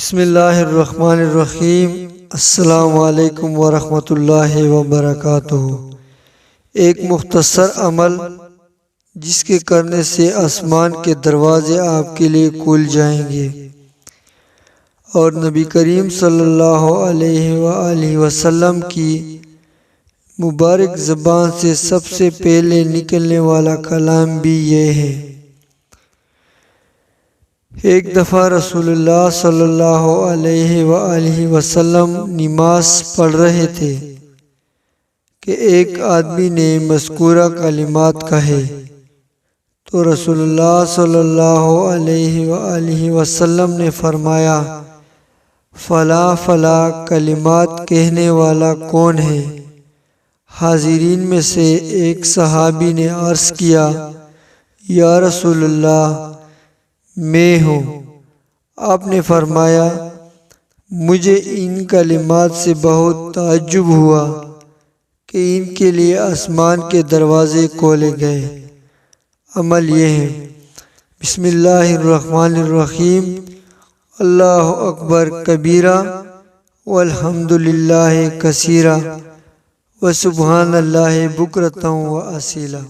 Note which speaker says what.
Speaker 1: بسم اللہ الرحمن الرحیم۔ السلام علیکم ورحمۃ اللہ وبرکاتہ۔ ایک مختصر عمل جس کے کرنے سے آسمان کے دروازے آپ کے لیے کھل جائیں گے اور نبی کریم صلی اللہ علیہ وآلہ وسلم کی مبارک زبان سے سب سے پہلے نکلنے والا کلام بھی یہ ہے۔ ایک دفعہ رسول اللہ صلی اللہ علیہ وآلہ وسلم نماز پڑھ رہے تھے کہ ایک آدمی نے مذکورہ کلمات کہے تو رسول اللہ صلی اللہ علیہ وآلہ وسلم نے فرمایا، فلاں فلاں کلمات کہنے والا کون ہے؟ حاضرین میں سے ایک صحابی نے عرض کیا، یا رسول اللہ، میں ہوں۔ آپ نے فرمایا، مجھے ان کلمات سے بہت تعجب ہوا کہ ان کے لیے آسمان کے دروازے کھولے گئے۔ عمل یہ ہے، بسم اللہ الرحمن الرحیم، اللہ اکبر کبیرہ والحمد للہ کثیرہ وسبحان اللہ بکرۃ و اصیلا۔